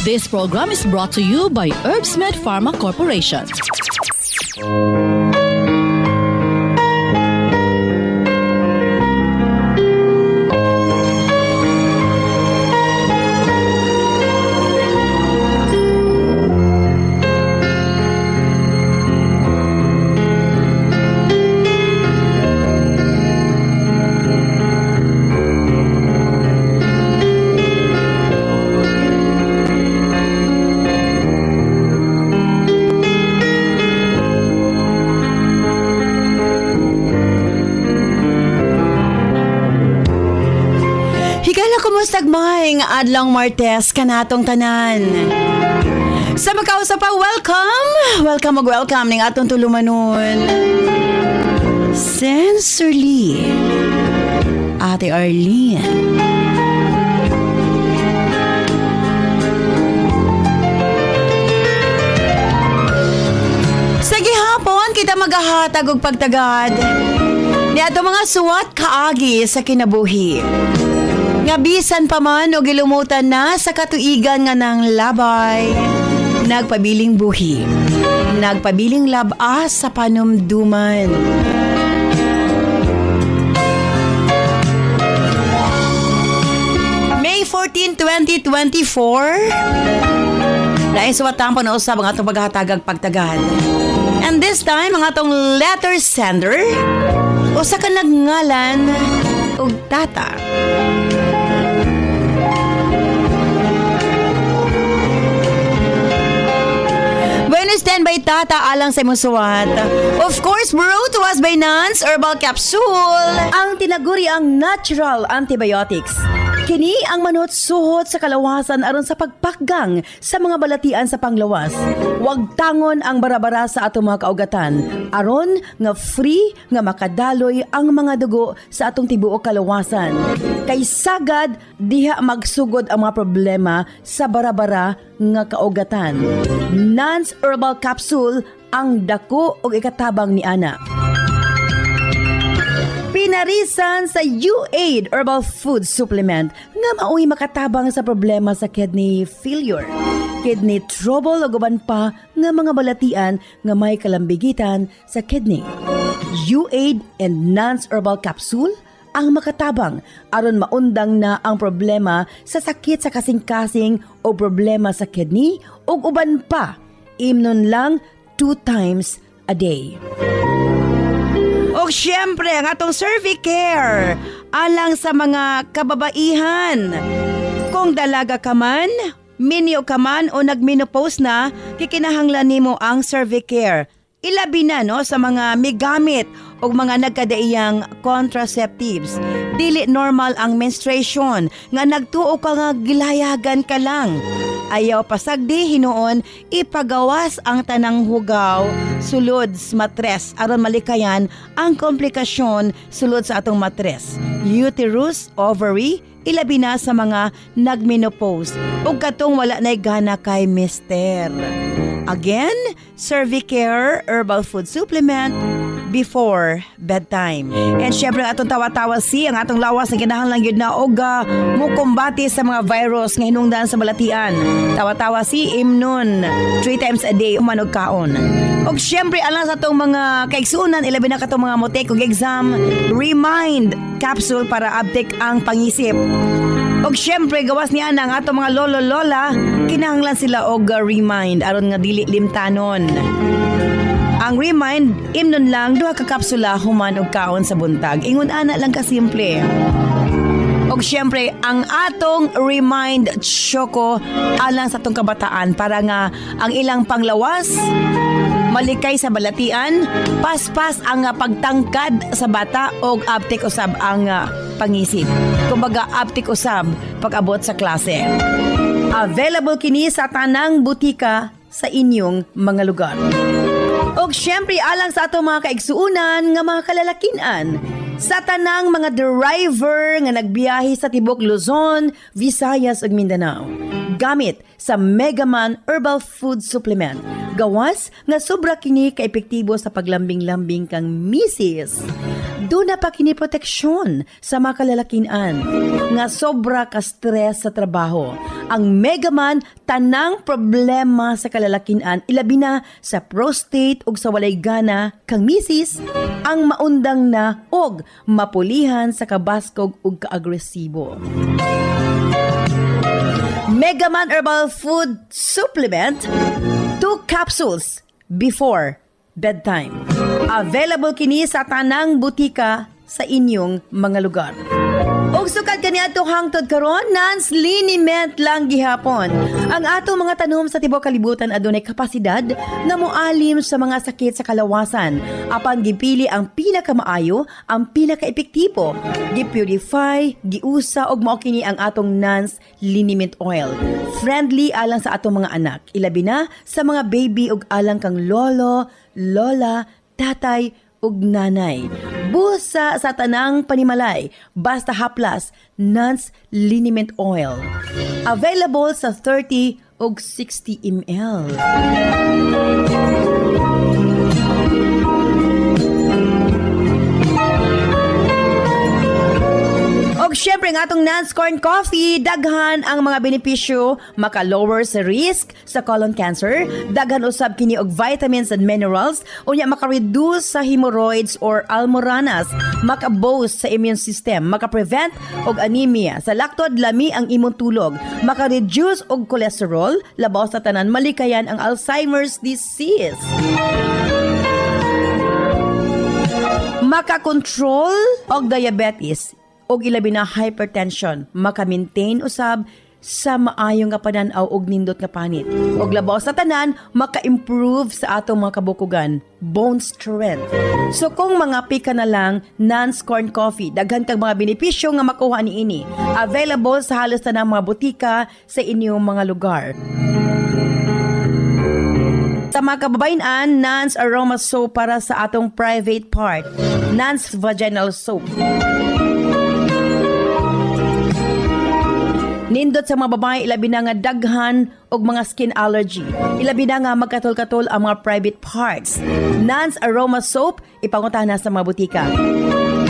This program is brought to you by Herbsmed Pharma Corporation. Sagmay nga adlang Martes kanatong tanan. Sa magkausap pa, welcome ning atong tulumanon. Sensorly, Ate Arlene. Sa gihapon kita magahatag og pagtagad ni ato mga suwat kaagi sa kinabuhi. Nga bisan pa man o gilumutan na sa katuigan nga ng labay, nagpabiling buhi, nagpabiling labas sa panumduman. May 14, 2024, naisuwatang panausap ang atong paghatagag pagtagad. And this time, ang atong letter sender, o sa kanagngalan, og tata. Standby tata alang sa musuwat. Of course, brought to us by Nance Herbal Capsule. Ang tinaguri ang natural antibiotics. Kini ang manot suhot sa kalawasan aron sa pagpakgang sa mga balatian sa panglawas. Huwag tangon ang barabara sa atong mga kaugatan. Aron nga free nga makadaloy ang mga dugo sa atong tibuok kalawasan. Kay sagad diha magsugod ang mga problema sa barabara nga kaugatan. Nance Herbal Capsule ang dako og ikatabang ni ana. Pinarisan sa U-Aid Herbal Food Supplement nga maoy makatabang sa problema sa kidney failure, kidney trouble o guban pa nga mga balatian nga may kalambigitan sa kidney. U-Aid and Nance Herbal Capsule ang makatabang aron maundang na ang problema sa sakit sa kasing-kasing o problema sa kidney o uban pa. Imnon lang 2 times a day. O syempre, ang atong Cervicare alang sa mga kababaihan. Kung dalaga ka man, minyo ka man o nagmenopause na, kikinahanglan nimo ang Cervicare. Ilabi na no sa mga migamit o mga nagkadaiyang contraceptives. Dili normal ang menstruation nga nagtuo ka nga gilayagan ka lang. Ayaw pasagdi hinuon ipagawas ang tanang hugaw sulod sa matres aron malikayan ang komplikasyon sulod sa atong matres. Uterus, ovary, ilabi na sa mga nagmenopause ug katong wala nay gana kay mister. Again, Cervicare Herbal Food Supplement before bedtime. And syempre atong tawa-tawa ang atong lawas na kinahanglan gyud na og mukumbati sa mga virus nga hinungdan sa balatian. Tawa-tawa imnon 3 times a day umanog kaon. Og syempre alang sa atong mga kaigsuonan ilabi na katong mga motek og exam, Remind capsule para update ang pangisip. Og syempre gawas niya ang atong mga lolo-lola, kinahanglan sila og Remind aron nga dili limtanon. Ang Remind, imnon lang 2 ka kapsula human og kaon sa buntag. Ingon ana lang ka simple. Og syempre ang atong Remind Choco alang sa atong kabataan para nga ang ilang panglawas malikay sa balatian, paspas ang pagtangkad sa bata og aptik usab ang pangisip. Kumbaga aptik usab pag-abot sa klase. Available kini sa tanang butika sa inyong mga lugar. Og syempre alang sa atong mga kaigsuunan nga mga kalalakinan, sa tanang mga driver nga nagbiyahe sa tibok Luzon, Visayas ug Mindanao. Gamit sa Megaman Herbal Food Supplement. Gawas nga sobra kini ka-epektibo sa paglambing-lambing kang misis. Doon na pa kini proteksyon sa mga kalalakinan nga sobra ka stress sa trabaho. Ang Megaman tanang problema sa kalalakinan ilabi na sa prostate ug sa walay gana kang misis ang maundang na og mapulihan sa kabaskog ug kaagresibo. Megaman Herbal Food Supplement 2 capsules before bedtime. Available kini sa tanang butika sa inyong mga lugar. Og sukad kaniadto hangtod karon nans liniment lang gihapon. Ang atong mga tanom sa tibuok kalibutan adunay kapasidad nga moalim sa mga sakit sa kalawasan. Apan gipili ang pinakamaayo, ang pinakaepektibo. Gipurify, giusa og mao kini ang atong nans liniment oil. Friendly alang sa atong mga anak. Ilabi na sa mga baby ug alang kang lolo, lola, tatay ug nanay. Busa sa tanang panimalay, basta haplas, Nance Liniment Oil. Available sa 30 ug 60 ml. Og syempre nga atong Nance Corn Coffee, daghan ang mga benepisyo, maka-lower sa risk sa colon cancer, daghan usab kini og vitamins and minerals, unya maka-reduce sa hemorrhoids or almoranas, maka-boost sa immune system, maka-prevent og anemia, sa laktod lami ang imong tulog, maka-reduce og cholesterol, labaw sa tanan malikayan ang Alzheimer's disease. Maka-control og diabetes, og ilabi na hypertension, maka-maintain usab sa maayong nga pananaw og nindot nga panit. Og labaw sa tanan, maka-improve sa atong mga kabukugan, bone strength. So kung mga pika na lang, Nance Corn Coffee, daghan kang mga benepisyo nga makuha niini. Available sa halos tanang mga butika sa inyong mga lugar. Sa mga kababayan, Nance Aroma Soap para sa atong private part, Nance Vaginal Soap. Nindot sa mga babae, ilabi na nga daghan og mga skin allergy. Ilabi na nga magkatol-katol ang mga private parts. Nance Aroma Soap, ipanguntahan na sa mga butika.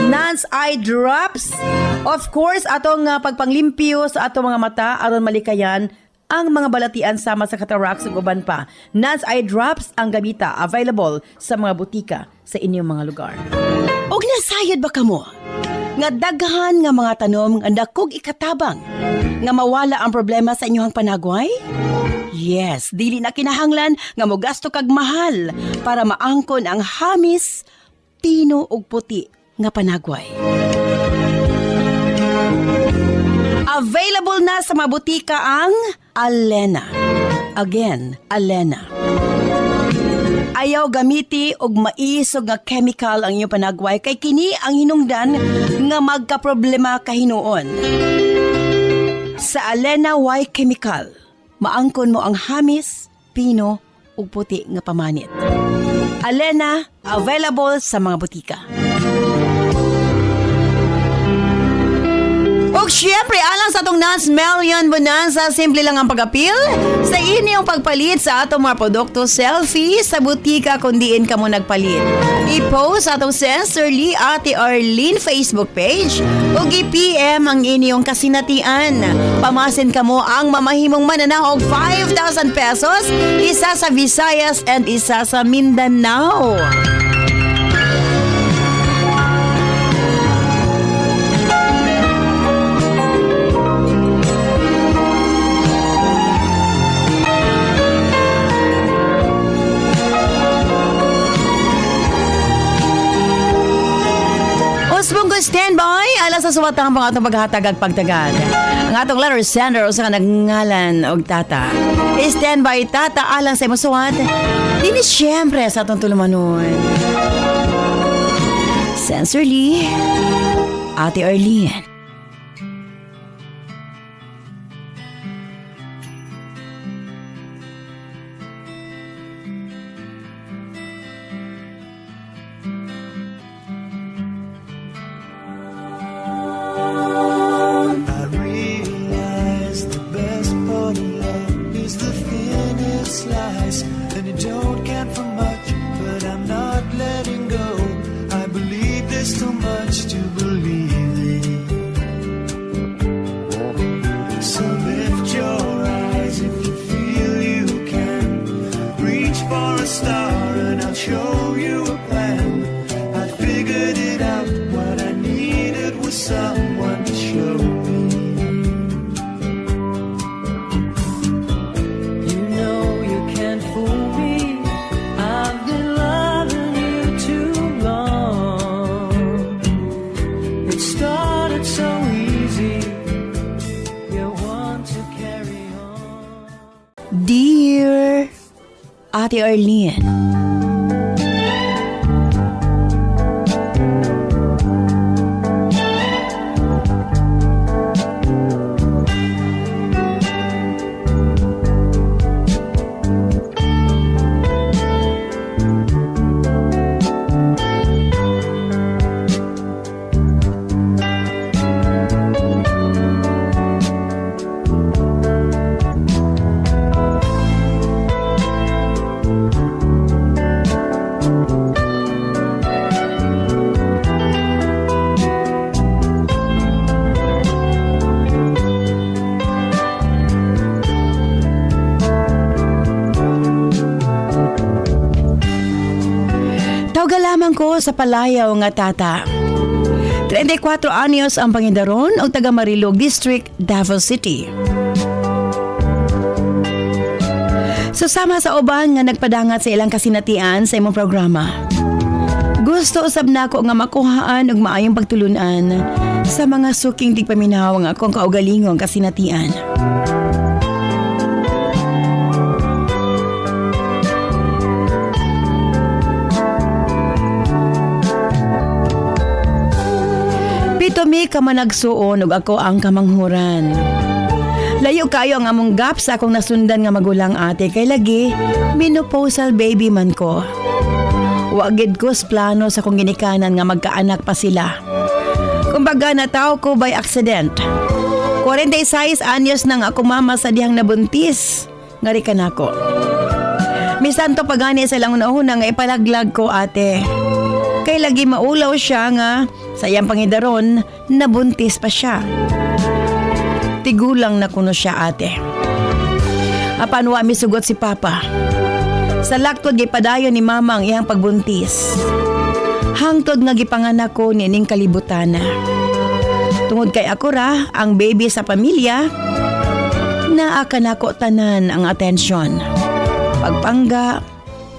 Nance Eye Drops, of course, atong pagpanglimpyo sa atong mga mata aron malikayan ang mga balatian sama sa cataracts ug uban pa. Nance Eye Drops ang gamita, available sa mga butika sa inyong mga lugar. Og nasayod ba kamo? Nga daghan nga mga tanom nga dakog ikatabang nga mawala ang problema sa inyong panagway? Yes, dili na kinahanglan nga mogasto kag mahal para maangkon ang hamis, pino ug puti nga panagway. Available na sa mga butika ang Alena. Again, Alena. Ayaw gamiti og maisog nga chemical ang iyong panagway kay kini ang hinungdan nga magkaproblema kahinuon. Sa Alena Y Chemical, maangkon mo ang hamis, pino ug puti nga pamanit. Alena, available sa mga butika. Og syempre, alang sa atong Nance Million Bonanza, simple lang ang pag-appeal sa inyong pagpalit sa atong mga produkto selfie sa butika kung diin ka mo nagpalit. I-post sa atong Sincerely Ate Arlene Facebook page o i-PM ang inyong kasinatian. Pamasin ka mo ang mamahimong mananaw og 5,000 pesos, isa sa Visayas and isa sa Mindanao. Usbong standby alas sa suwatang pang atong paghatagag pagtagad. Ang atong letter sender usa ka nagngalan og tata. Standby tata alang sa imong suwat. Dili syempre sa atong tulumanon. Sincerely, Ate Arlene. And it don't count for much, but I'm not letting go. I believe there's still show you a plan. I figured it out. What I needed was someone to show me. You know you can't fool me. I've been loving you too long. It started so easy. You want to carry on. Dear Ate Arlene, tawga lamang ko sa palayaw nga tata. 34 anyos ang pangidaron o taga Marilog District, Davao City. Susama sa uban nga nagpadangat sa ilang kasinatian sa imong programa. Gusto usab nako nga makuhaan og maayong pagtulunan sa mga suking tigpaminaw nga akong kaugalingong kasinatian. Pitumi ka managsuon ug ako ang kamanghuran. Layo kayo ang among gap sa akong nasundan nga magulang ate kay lagi menopausal baby man ko. Wagid ko sa plano sa kong ginikanan nga magkaanak pa sila. Kumbaga nataw ko by accident. 46 anyos nang ako mama sa dihang nabuntis. Ngari ka nako. Misan to pagani sa lang una nga ipalaglag ko ate. Kay lagi maulaw siya nga sa iyang pangidaron nabuntis pa siya. Tigulang na kuno siya ate. Apan wa misugot si papa. Sa laktod gipadayon ni mama ang iyang pagbuntis. Hangtod nga gipanganak ko nining kalibutan. Tungod kay ako ra ang baby sa pamilya, naa ka nako tanan ang atensyon. Pagpangga,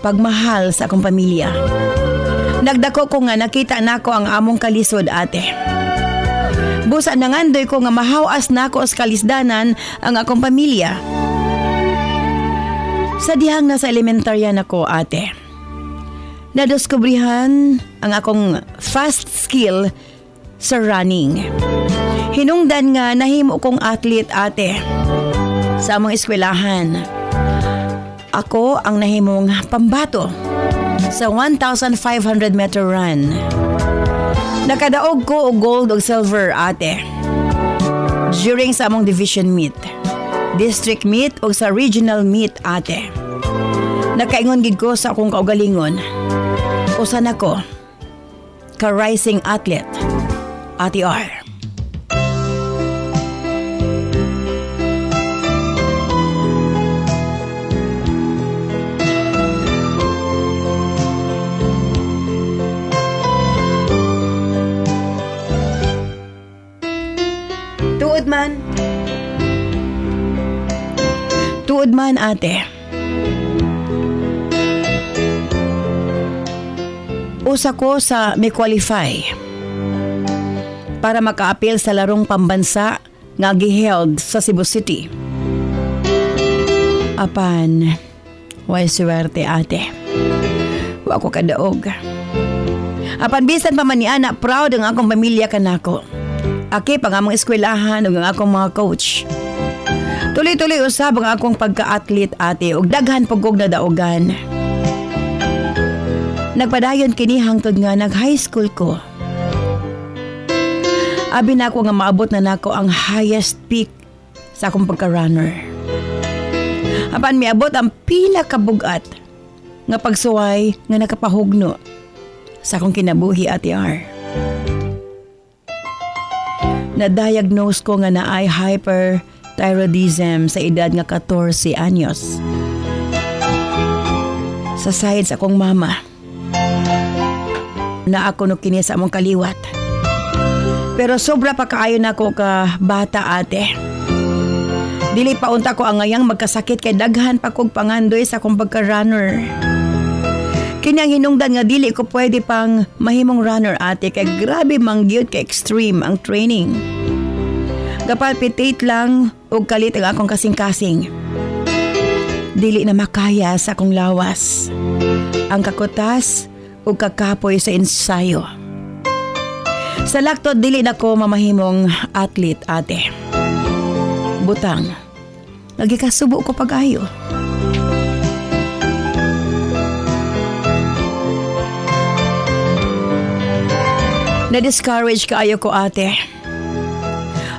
pagmahal sa akong pamilya. Nagdako ko nga nakita nako ang among kalisod ate. Busa nangandoy ko nga mahawas nako sa kalisdanan ang akong pamilya. Sa dihang nasa elementarya nako ate. Nadiskubrihan ang akong fast skill sa running. Hinungdan nga nahimo kong athlete ate sa among eskwelahan. Ako ang nahimong pambato sa 1,500 meter run. Nakadaog ko og gold o silver ate. During sa among division meet, district meet o sa regional meet ate. Nakaingon gid ko sa akong kaugalingon. Usa nako ka rising athlete, Ate R. Tuod man ate. Usa ko sa may qualify para maka-appeal sa larong pambansa nga giheld sa Cebu City. Apan, way swerte ate. Wa ko kadaog. Apan bisan pa man ni ana, proud ang akong pamilya kanako. Aki pang among eskwelahan ug ang akong mga coach. Tuloy-tuloy usab ang akong pagka-athlete ate ug daghan pagkog na daogan. Nagpadayon kini hangtod nga nag-high school ko. Abi na ako nga maabot na nako ang highest peak sa akong pagka-runner. Apan miabot ang pinakabugat nga pagsuway nga nakapahugno sa akong kinabuhi Ate R. Na-diagnose ko nga naay hyperthyroidism sa edad nga 14 anyos. Sa side sa akong mama, na ako no kini sa among kaliwat. Pero sobra pa kaayo na ko ka bata ate. Dili pa unta ko ang ngayang magkasakit kay daghan pa kog pangandoy sa akong pagka-runner. Kini ang hinungdan nga dili ko pwede pang mahimong runner ate kay grabe mangyud ka extreme ang training. Gapalpitate lang og kalit ang akong kasing-kasing. Dili na makaya sa akong lawas. Ang kakutas ug kakapoy sa ensayo. Sa laktot dili na ko mamahimong athlete ate. Butang. Nagikasubo ko pag-ayo. Na-discourage kaayo ko ate.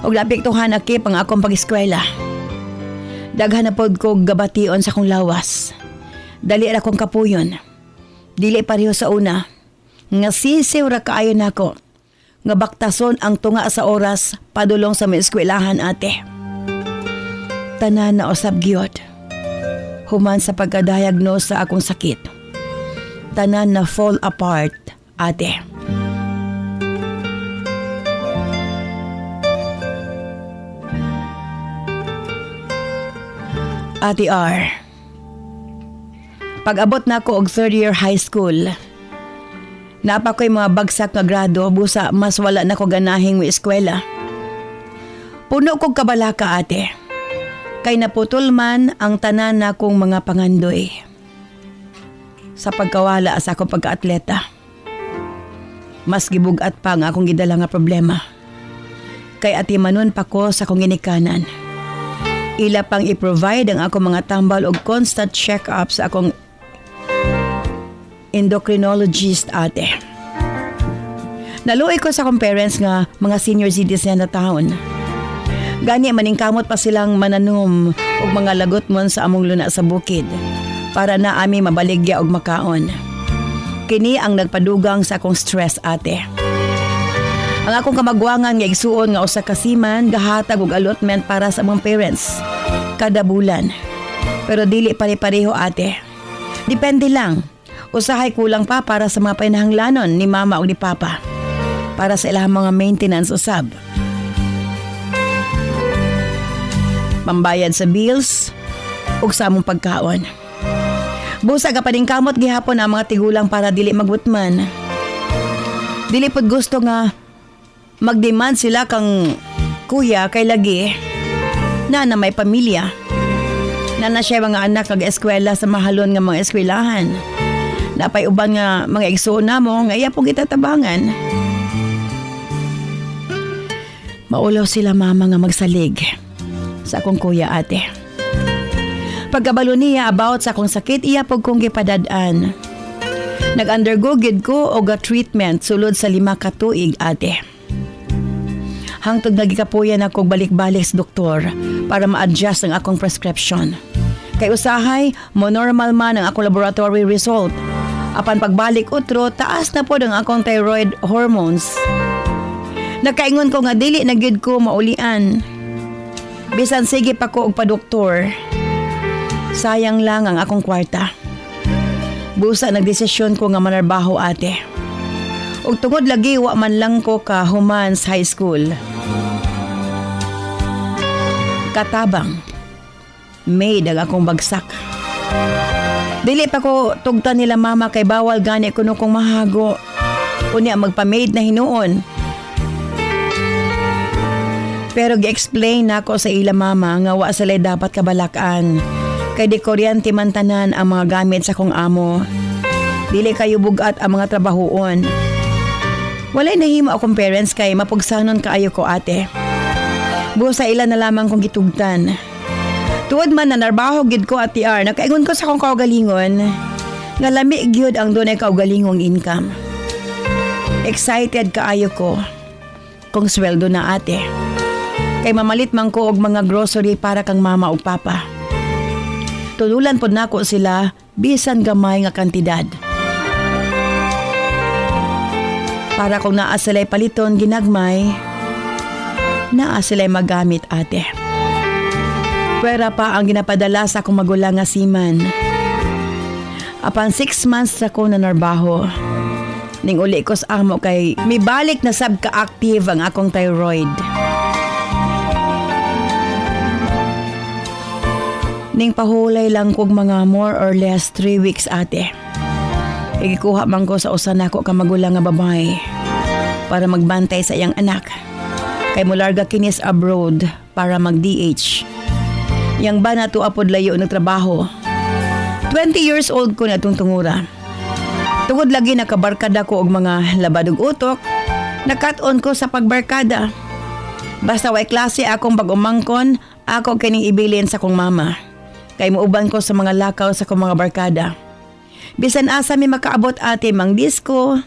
Og lapiktuhan akip ang akong pag-eskwela. Daghan na pod ko gabation sa akong lawas. Dali ra kong kapuyon. Dili pareho sa una. Nga sisiw ra kaayo nako. Nga baktason ang tunga sa oras padulong sa may eskwelahan ate. Tanan na usab gyud. Human sa pagka-diagnose sa akong sakit. Tanan na fall apart ate. Ate R, pag-abot na ko og third year high school, napa ko'y mga bagsak nga grado busa mas wala na ko ganahing mo eskwela. Puno kog kabalaka ate, kay naputol man ang tanan na kong mga pangandoy. Sa pagkawala sa akong pagka-atleta, mas gibugat pa nga akong gidala nga problema. Kay atimanon pa ko sa akong ginikanan. Ila pang i-provide ang akong mga tambal o constant check-up sa akong endocrinologist ate. Naluoy ko sa akong parents nga mga senior citizen na taon. Gani maningkamot pa silang mananom og mga lagot mon sa among luna sa bukid para na ami mabaligya og makaon. Kini ang nagpadugang sa akong stress ate. Ang akong kamagwangan nga igsuon nga usa ka seaman gahatag og allotment para sa among parents kada bulan. Pero dili pare-pareho ate. Depende lang. Usahay kulang pa para sa mga panahanglanon ni mama o ni papa. Para sa ilang mga maintenance usab. Pambayad sa bills ug sa among pagkaon. Busa ka paningkamot gihapon ang mga tigulang para dili magbutman. Dili pod gusto nga mag-demand sila kang kuya kay lagi na may pamilya. Na siya mga anak nag-eskwela sa mahalon nga mga eskwelahan. Napay uban nga mga igsoon na mo nga iya pong itatabangan. Maulaw sila mama nga magsalig sa akong kuya ate. Pagkabalo niya about sa akong sakit, iya pog kong gipadadaan. Nag-undergo gid ko og treatment sulod sa 5 ka tuig ate. Hangtod nagikapuyan ako balik-balik sa doktor para ma-adjust ang akong prescription. Kay usahay, mo normal man ang akong laboratory result. Apan pagbalik utro, taas na po ang akong thyroid hormones. Nagkaingon ko nga dili na gyud ko maulian. Bisan sige pa ko og pa-doktor. Sayang lang ang akong kwarta. Busa nagdesisyon ko nga manarbaho ate. Ug tungod lagi wa man lang ko ka human sa high school. Katabang. May ang akong bagsak. Dili pa ko tugtan nila mama kay bawal gani kuno kong mahago. Unya magpa-maid na hinuon. Pero gi-explain na ako sa ila mama nga wa sila dapat kabalakan. Kay di kuryente man tanan ang mga gamit sa kong amo. Dili kayo bugat ang mga trabahoon. Walay nahimo akong parents kay mapugsanon kaayo ko ate. Busa ila na lamang kong gitugtan. Tuod man na narbaho gid ko ati R, nakaingon ko sa akong kaugalingon. Nga lami gyud ang dunay kaugalingong income. Excited kaayo ko kung sweldo na ate. Kay mamalit man ko og mga grocery para kang mama ug papa. Tululan pod nako sila bisan gamay nga kantidad. Para kung naa sila'y paliton ginagmay, naa sila'y magamit ate. Pwera pa ang ginapadala sa akong magulang nga siman. Apan 6 months ako na narbaho. Ning uli ko sa amo kay mibalik na sab ka-active ang akong thyroid. Ning pahulay lang kog mga more or less 3 weeks ate. Igikuha man ko sa usa nako ka magulang nga babae para magbantay sa iyang anak. Kay mularga kinis abroad para mag-DH. Yang ba na to apod layo ng trabaho. 20 years old ko na itong tungura. Tungod lagi nakabarkada ko og mga labadog utok, nakat-on ko sa pagbarkada. Basta way klase akong pag-umangkon, ako kining ibilin sa kong mama. Kay muuban ko sa mga lakaw sa kong mga barkada. Bisan asa mi makaabot ate mang disco,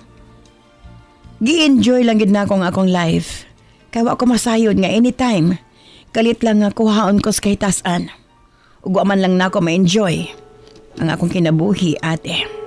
gi-enjoy lang gid na akong life. Kay wa ko masayod nga anytime. Kalit lang nga kuhaon ko sa kahitasan. Ug wa man lang nako ma-enjoy ang akong kinabuhi ate.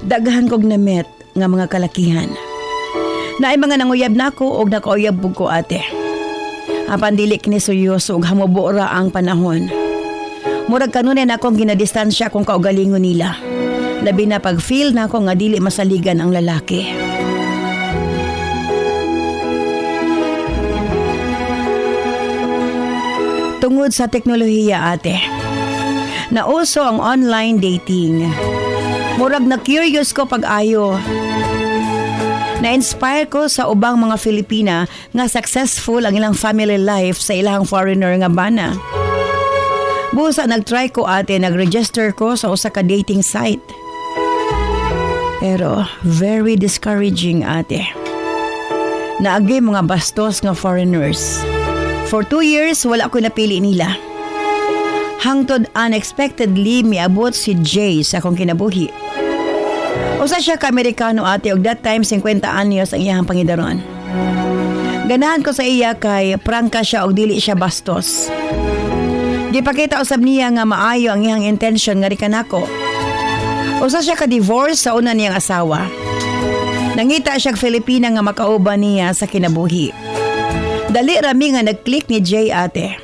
Daghan kog namet nga mga kalakihan. Naay mga nanguyab nako og nakauyab pug ko ate. Apan dili kini seryoso ug hamubo ra ang panahon. Murag kanunay akong ginadistansya kung kaugalingon nila. Labi na pag feel nako nga dili masaligan ang lalaki. Tungod sa teknolohiya ate, nauso ang online dating. Murag na curious ko pag-ayo. Na-inspire ko sa ubang mga Filipina nga successful ang ilang family life sa ilang foreigner nga bana. Busa nag-try ko ate, nag-register ko sa usa ka dating site. Pero very discouraging ate. Naagi mga bastos nga foreigners. For 2 years wala ko napili nila. Hangtod unexpectedly miabot si Jay sa akong kinabuhi. Usa siya ka-Amerikano ate og that time 50 anyos ang iyang pangidaron. Ganahan ko sa iya kay prangka siya og dili siya bastos. Gipakita usab niya nga maayo ang iyang intention nga rikanako. Usa siya ka-divorce sa una niyang asawa. Nangita siya Filipina nga makauban niya sa kinabuhi. Dali rami nga nag-click ni Jay ate.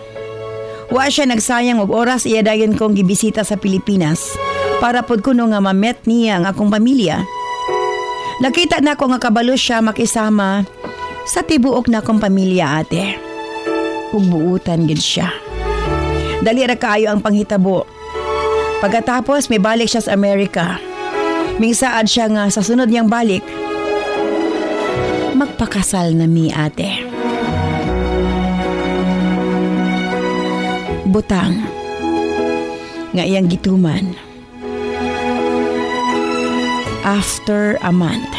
Wa siya nagsayang og oras iya dayon kong gibisita sa Pilipinas para pod kuno nga ma-met niya ang akong pamilya. Nakita na ko nga kabalo siya makisama sa tibuok na akong pamilya ate. Ug buutan gid siya. Dali ra kaayo ang panghitabo. Pagkatapos may balik siya sa Amerika. Mingsaad siya nga sa sunod niyang balik, magpakasal na mi ate. Butang nga iyang gituman. After a month,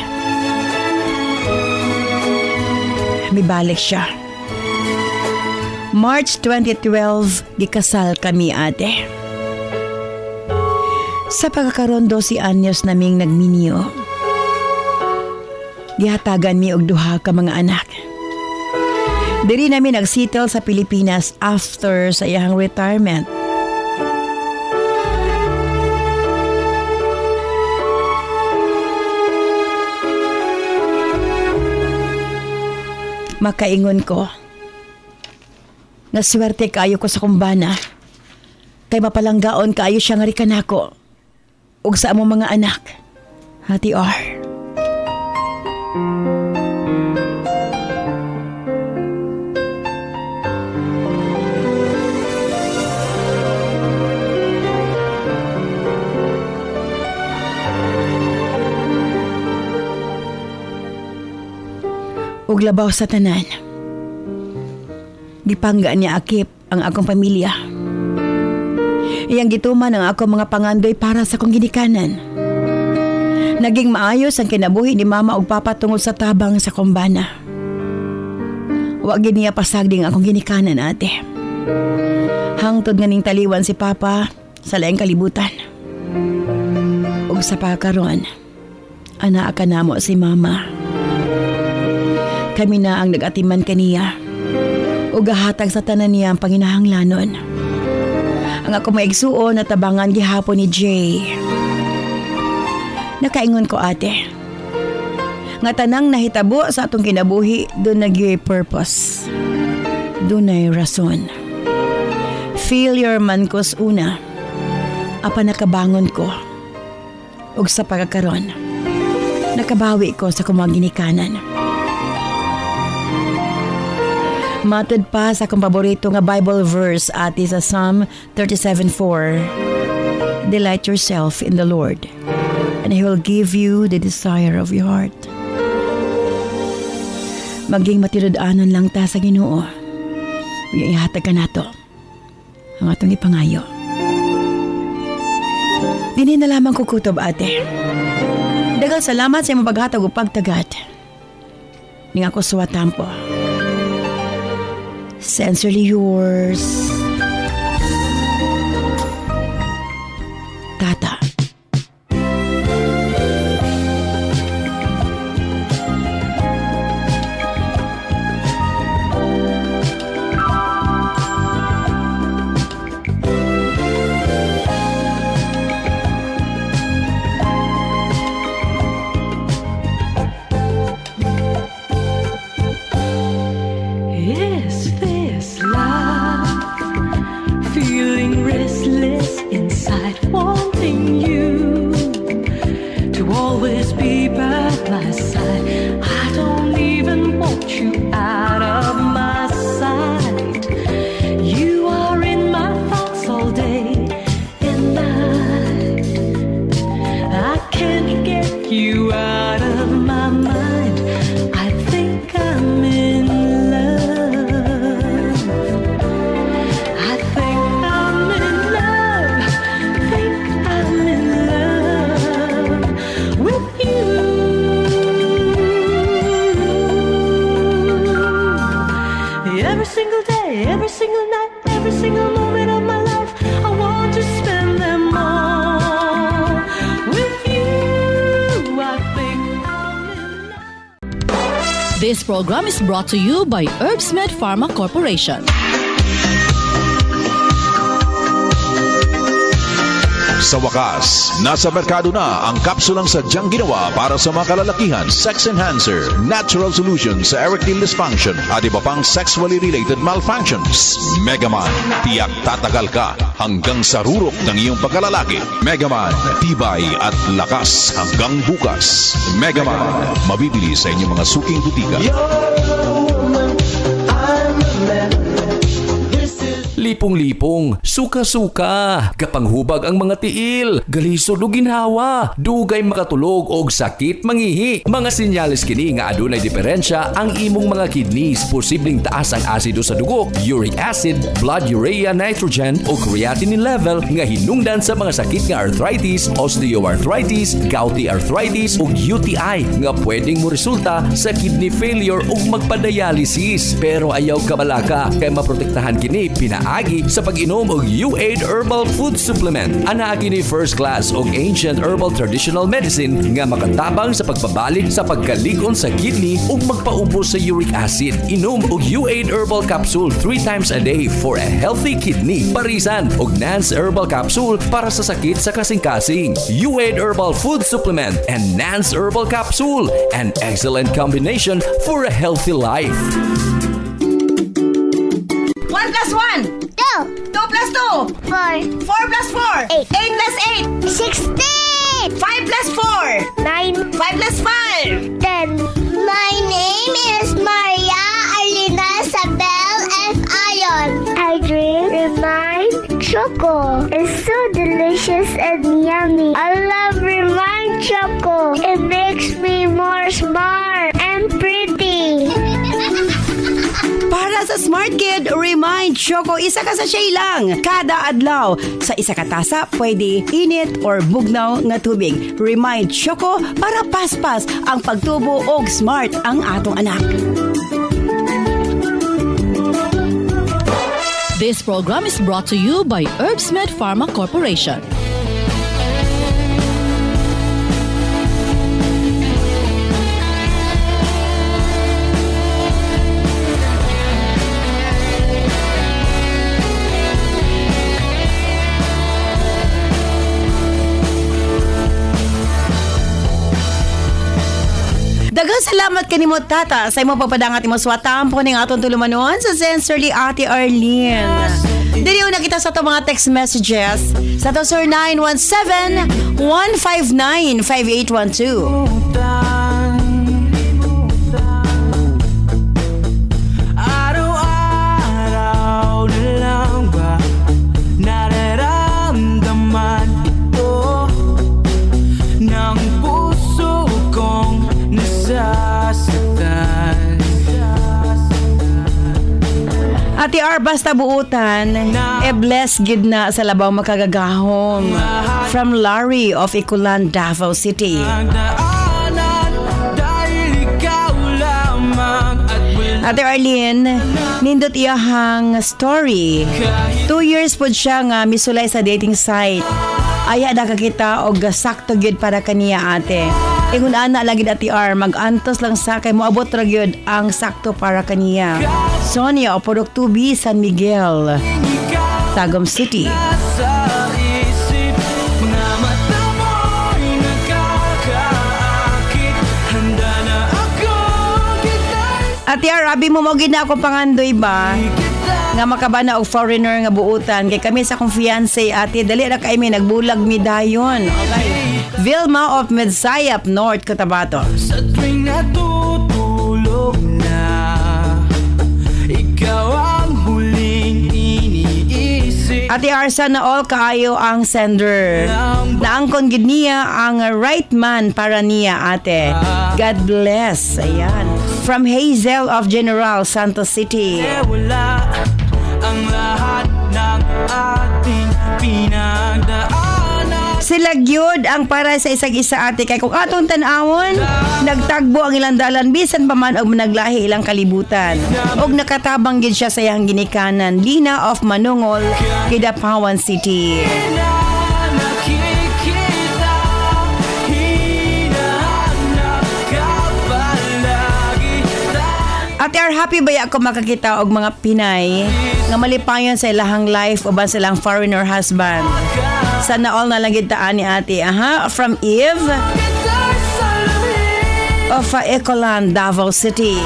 mibalik siya. March 2012, gikasal kami ate. Sa pagkakaroon 12 anyos naming nagminyo, gihatagan mi og duha ka mga anak. Diri namin nagsettle sa Pilipinas after sa iyang retirement. Makaingon ko, naswerte kaayo ko sa kumbana, kay mapalanggaon kaayo siya nga rikanako, ug sa among mga anak, Ate R. Ug labaw sa tanan. Gipangga niya akip ang akong pamilya. Iyang gituman ang akong mga pangandoy para sa kong ginikanan. Naging maayos ang kinabuhi ni mama ug papa tungod sa tabang sa kumbana. Wa gid niya pasagding akong ginikanan ate. Hangtod nga ning taliwan si Papa sa laing kalibutan. Ug sa pagkaron, ana ka namo si Mama. Kami na ang nag-atiman kaniya ug gahatag sa tanan niya ang panginahanglanon. Ang ako maigsuon na tabangan gihapon ni Jay. Nakaingon ko ate, nga tanang nahitabo sa atong kinabuhi doon nag-purpose. Doon ay rason. Failure man ko's una, apa nakabangon ko. Ug sa pagkakaron, nakabawi ko sa kumang ginikanan. Matod pa sa akong paborito nga Bible verse ati sa Psalm 37:4. Delight yourself in the Lord, and He will give you the desire of your heart. Maging matinud-anon lang ta sa Ginoo. Yung ihatag ka nato ang atong ipangayo. Dini na lamang kukutob ate. Daghang salamat sa imong paghatag ug pagtagad. Ning ako suwatampo. Sincerely yours, Tata. Is this love? Feeling restless inside, wanting you to always be by my side. I don't even want you out of my sight. You are in my thoughts all day and night. I can't get you out of my mind. I think I'm in love. I think I'm in love. Think I'm in love with you. Every single day, every single night, every single moment of my life, I want to spend them all with you. I think I'm in love. This program is brought to you by Herbsmed Pharma Corporation. Sa wakas, nasa merkado na ang kapsulang sadyang ginawa para sa mga kalalakihan, sex enhancer, natural solution sa erectile dysfunction at iba pang sexually related malfunctions. Megaman, tiyak tatagal ka hanggang sa rurok ng iyong pagkalalaki. Megaman, tibay at lakas hanggang bukas. Megaman, mabibili sa inyong mga suking butika. Lipong-lipong, suka-suka, kapanghubag ang mga tiil, galisod o ginhawa, dugay makatulog og sakit mangihi. Mga senyales kini nga adunay diferensya ang imong mga kidneys, posibleng taas ang asido sa dugo, uric acid, blood urea nitrogen o creatinine level nga hinungdan sa mga sakit nga arthritis, osteoarthritis, gouty arthritis ug UTI nga pwedeng mo resulta sa kidney failure ug magpa-dialysis. Pero ayaw kabalaka kay maprotektahan kini pinaagi sa pag-inom og U8 Herbal Food Supplement. Ana kini first class og ancient herbal traditional medicine nga makatabang sa pagpabalik sa pagkaligon sa kidney ug magpaubos sa uric acid. Inom og U8 Herbal Capsule 3 times a day for a healthy kidney. Parisan og Nance Herbal Capsule para sa sakit sa kasing-kasing. U8 Herbal Food Supplement and Nance Herbal Capsule, an excellent combination for a healthy life. 1 plus 1. 2 plus 2. 4 plus 4. 8 plus 8. 16! 5 plus 4. 9, 5 plus 5. 10. My name is Maria Arlina Isabel F. Ayon. I drink Remind Choco. It's so delicious and yummy. I love Remind Choco. It makes me more smart and pretty. Para sa Smart Kid, Remind Choco, isa ka sa shay lang. Kada adlaw. Sa isa ka tasa, pwede init or bugnaw nga tubig. Remind Choco para paspas ang pagtubo og smart ang atong anak. This program is brought to you by Herbsmed Pharma Corporation. Daghang salamat kanimo tata sa imo papadangat imo swatan po ning aton tulumanon sa Sensorly Ate Arlene. Dili una kita sa to mga text messages sa to 0917-159-5812. Araw-araw na lang ba nararamdaman ito ng puso kong nasasaktan? Ate R, basta buutan, bless gid na sa labaw makagagahom. From Larry of Iculan, Davao City. Nagdaanan dahil ikaw lamang at wala Ate Arlene, nindot iyahang story. 2 years po siya nga misulay sa dating site. Aya na kakita og sakto gyud para kaniya ate. Ingon ana lagi Ate R, mag-antos lang sa kay moabot ra gyud ang sakto para kaniya. Sonia o Produktubi, San Miguel, Tagum City. sa isip. Mga mata mo'y nakakaakit. Handa na ako kita'y Ate R, abi mo gina akong pangandoy ba? Nga makabana og foreigner nga buutan kay kami sa akong fiancé ate dali ra kay mi nagbulag mi dayon. Okay. Vilma of Medsayap, North Cotabato. sa tuwing natutulog na. Ikaw ang huling iniisip. Ate R, sana all kaayo ang sender. Naangkon gid niya ang right man para niya ate. God bless. Ayan. From Hazel of General Santos City. Wala ang lahat ng ating pinagdaanan. Sila gyud ang para sa isang isa ate kay kung atong tan-awon nagtagbo ang ilang dalan bisan pa man og managlahi ilang kalibutan og nakatabang gid siya sa iyang ginikanan. Lina of Manungol, Kidapawan City. Nakikita, hinahanap ka palagi. Ate R, happy ba ako makakita og mga Pinay nga malipayon sa ilahang life uban silang foreigner husband. Sana all na lang gid taan ni ate. Aha, from Eve of Ecolan, Davao City.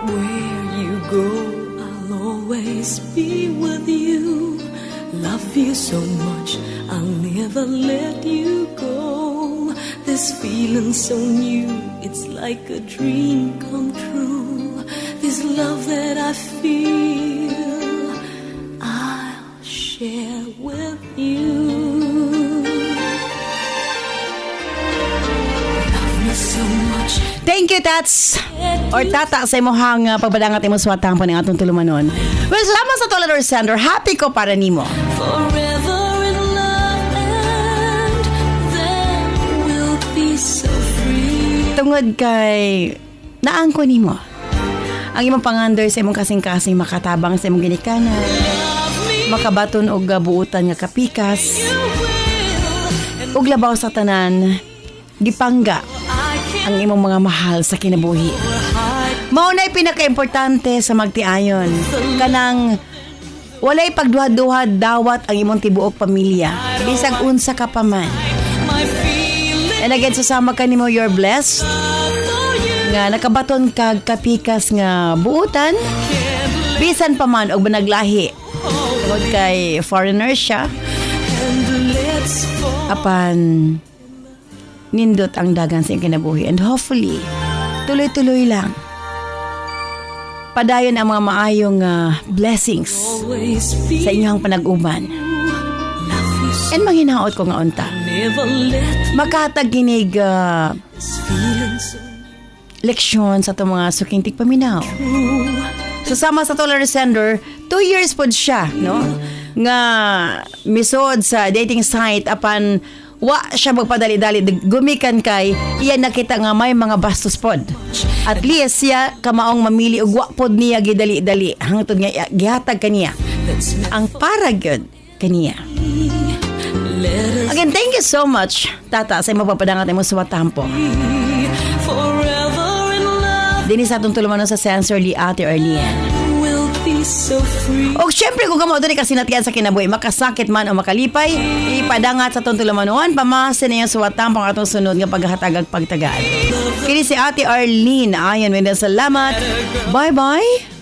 Where you go, I'll always be with you. Love you so much, I'll never let you go. This feeling so new, it's like a dream come true. This love that I feel, I'll share with you. Love me so much. Thank you, Tats. Or Tata sa imuhang pagbadangat imo swatang po ng atong tulumanon. Well, salamat sa Tolador Sender. Happy ko para nimo. Forever in love, and then we'll be so free. Tungod kay naangko nimo. Ang imong pangandoy sa imong kasing-kasing makatabang sa imong ginikanan. Makabaton og buutan nga kapikas. Ug labaw sa tanan, gipangga ang imong mga mahal sa kinabuhi. Mao na'y pinaka-importante sa magtiayon. Kanang walay pagduhad-duhad dawat ang imong tibuok pamilya. Bisag unsa ka pa man. And again, susama ka nimo, you're blessed. Nga nakabaton kag kapikas nga buutan. Bisan pa man og banaglahi. Tungod kay foreigner siya. Apan nindot ang dagan sa iyang kinabuhi. And hopefully, tuloy-tuloy lang. Padayon ang mga maayong blessings sa inyong panag-uban. And manghinaot ko nga unta. Makatag ginig leksyon sa itong mga suking tigpaminaw. Susama sa Tolar Sender, 2 years po siya, no? nga misod sa dating site apan wa siya magpadali-dali gumikan kay iya nakita nga may mga bastos pod. At least siya kamaong mamili og wa pod niya gidali-dali hangtod nga gihatag kaniya ang para gyud kaniya. Again, thank you so much, Tata, sa mapapadangat mo sa watampo. Forever in love Dini sa atong tulumanon sa Sensorly, Ate Arlene. will be so free. O syempre kung kamo doon kasinatian sa kinabuhi, makasakit man o makalipay, ipadangat sa atong tulumanon, pamasin na yung suwatampang atong sunod nga paghatag ag pagtagaan. Kini si Ate Arlene, ayon with salamat. Bye-bye.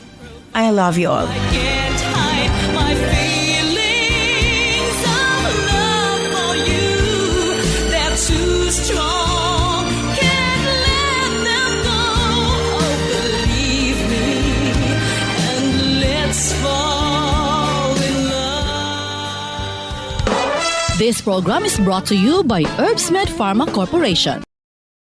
I love you all. Can't hide my feelings of love for you. They're too strong. Can't let them go. Oh, believe me, and let's fall in love. This program is brought to you by Herbsmed Pharma Corporation.